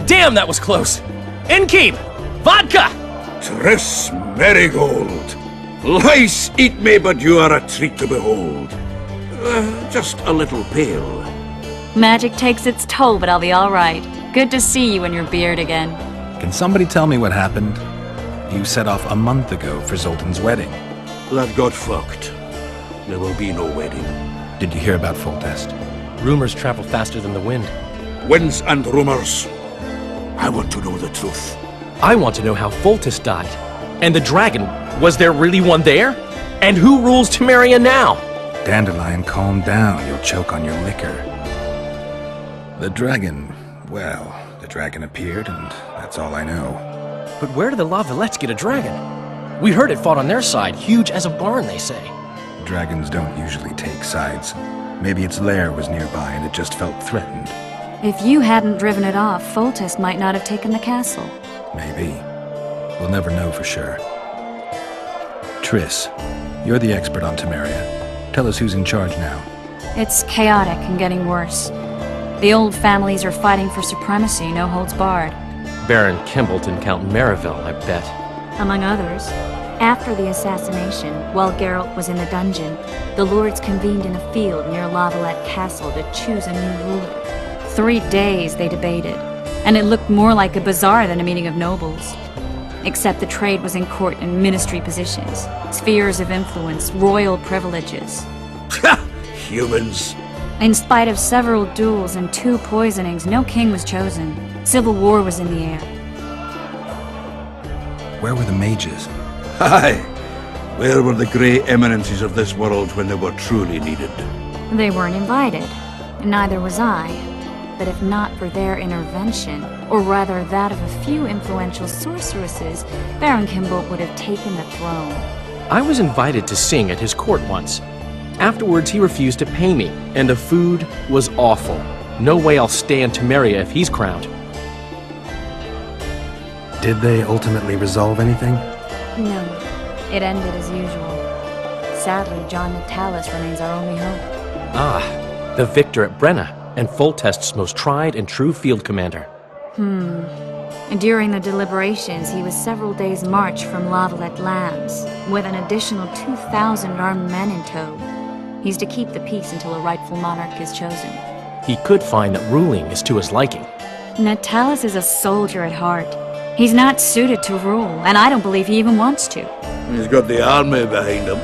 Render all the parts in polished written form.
Damn, that was close! Innkeep! Vodka! Triss Marigold. Lice eat me, but you are a treat to behold. Just a little pale. Magic takes its toll, but I'll be all right. Good to see you and your beard again. Can somebody tell me what happened? You set off a month ago for Zoltan's wedding. That got fucked. There will be no wedding. Did you hear about Foltest? Rumors travel faster than the wind. Winds and rumors. I want to know the truth. I want to know how Foltest died. And the dragon, was there really one there? And who rules Temeria now? Dandelion, calm down. You'll choke on your liquor. The dragon, well, the dragon appeared, and that's all I know. But where did the Lavalettes get a dragon? We heard it fought on their side, huge as a barn, they say. Dragons don't usually take sides. Maybe its lair was nearby and it just felt threatened. If you hadn't driven it off, Foltest might not have taken the castle. Maybe. We'll never know for sure. Triss, you're the expert on Temeria. Tell us who's in charge now. It's chaotic and getting worse. The old families are fighting for supremacy, no holds barred. Baron Kimbolt and Count Merivale, I bet. Among others. After the assassination, while Geralt was in the dungeon, the lords convened in a field near Lavalette Castle to choose a new ruler. 3 days they debated, and it looked more like a bazaar than a meeting of nobles. Except the trade was in court and ministry positions, spheres of influence, royal privileges. Ha! Humans. In spite of several duels and 2 poisonings, no king was chosen. Civil war was in the air. Where were the mages? Aye. Where were the grey eminences of this world when they were truly needed? They weren't invited. Neither was I. But if not for their intervention, or rather that of a few influential sorceresses, Baron Kimbolt would have taken the throne. I was invited to sing at his court once. Afterwards, he refused to pay me, and the food was awful. No way I'll stay in Temeria if he's crowned. Did they ultimately resolve anything? No, it ended as usual. Sadly, John Natalis remains our only hope. Ah, the victor at Brenna, and Foltest's most tried and true field commander. During the deliberations, he was several days' march from Lavalette Lands, with an additional 2,000 armed men in tow. He's to keep the peace until a rightful monarch is chosen. He could find that ruling is to his liking. Natalis is a soldier at heart. He's not suited to rule, and I don't believe he even wants to. He's got the army behind him.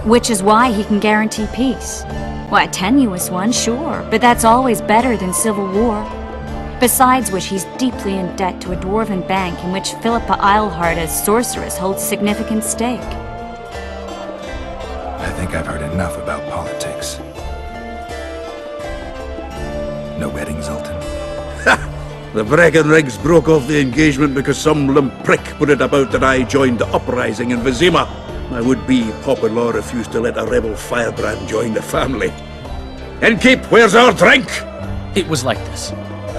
Which is why he can guarantee peace. Why, a tenuous one, sure, but that's always better than civil war. Besides which, he's deeply in debt to a dwarven bank in which Philippa Eilhart as sorceress holds significant stake. I think I've heard enough about politics. No wedding, Zoltan? The Breckenrigs broke off the engagement because some limp prick put it about that I joined the uprising in Vizima. My would-be Pop-in-law refused to let a rebel firebrand join the family. Innkeep, where's our drink? It was like this.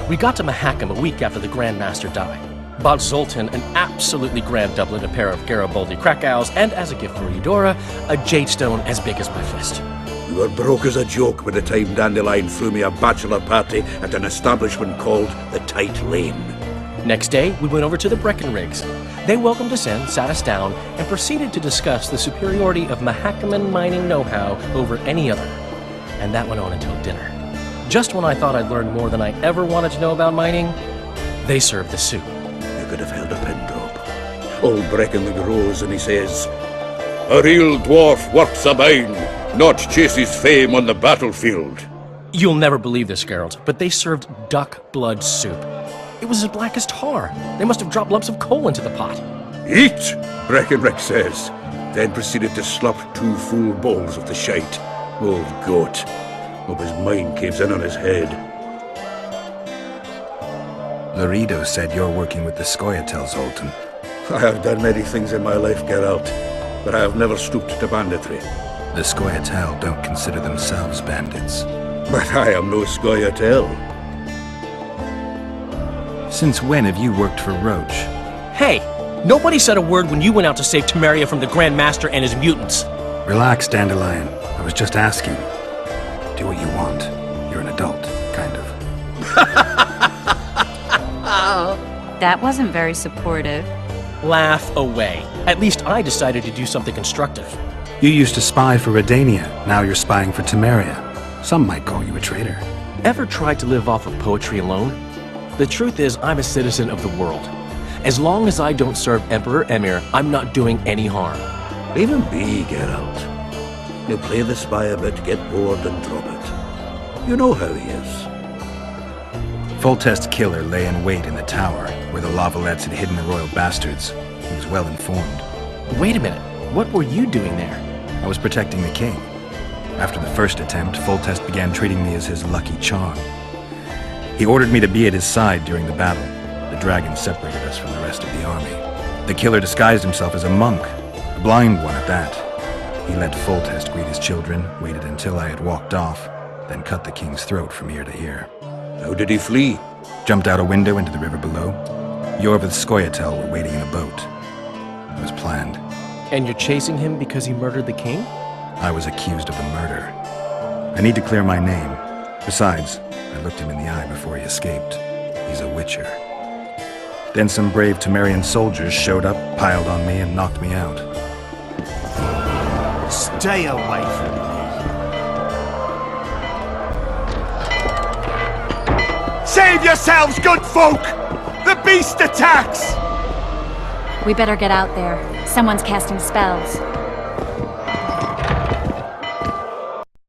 We got to Mahakam a week after the Grand Master died. Bought Zoltan an absolutely grand doublet, a pair of Garibaldi Krakows, and as a gift for Eudora, a jade stone as big as my fist. You were broke as a joke by the time Dandelion threw me a bachelor party at an establishment called the Tight Lane. Next day, we went over to the Breckenrigs. They welcomed us in, sat us down, and proceeded to discuss the superiority of Mahakaman mining know-how over any other. And that went on until dinner. Just when I thought I'd learned more than I ever wanted to know about mining, they served the soup. You could have held a pin drop. Old Breckenrig rose and he says, "A real dwarf works a mine, not chases fame on the battlefield." You'll never believe this, Geralt, but they served duck blood soup. It was as black as tar. They must have dropped lumps of coal into the pot. "Eat," Breckenrig says, then proceeded to slop 2 full bowls of the shite. Old goat. Hope his mind caves in on his head. Laredo said you're working with the Scoia'tael, Zoltan. I have done many things in my life, Geralt, but I have never stooped to banditry. The Scoia'tael don't consider themselves bandits. But I am no Scoia'tael. Since when have you worked for Roach? Hey, nobody said a word when you went out to save Temeria from the Grand Master and his mutants. Relax, Dandelion. I was just asking. Do what you want. You're an adult, kind of. That wasn't very supportive. Laugh away. At least I decided to do something constructive. You used to spy for Redania, now you're spying for Temeria. Some might call you a traitor. Ever tried to live off of poetry alone? The truth is, I'm a citizen of the world. As long as I don't serve Emperor Emir, I'm not doing any harm. Leave him be, Geralt. He'll play the spy a bit, get bored, and drop it. You know how he is. Foltest's killer lay in wait in the tower, where the Lavalettes had hidden the royal bastards. He was well informed. Wait a minute. What were you doing there? I was protecting the king. After the first attempt, Foltest began treating me as his lucky charm. He ordered me to be at his side during the battle. The dragon separated us from the rest of the army. The killer disguised himself as a monk, a blind one at that. He let Foltest greet his children, waited until I had walked off, then cut the king's throat from ear to ear. How did he flee? Jumped out a window into the river below. Yor with Skoyatel were waiting in a boat. It was planned. And you're chasing him because he murdered the king? I was accused of the murder. I need to clear my name. Besides, I looked him in the eye before he escaped. He's a witcher. Then some brave Temerian soldiers showed up, piled on me, and knocked me out. Stay away from me. Save yourselves, good folk! The beast attacks! We better get out there. Someone's casting spells.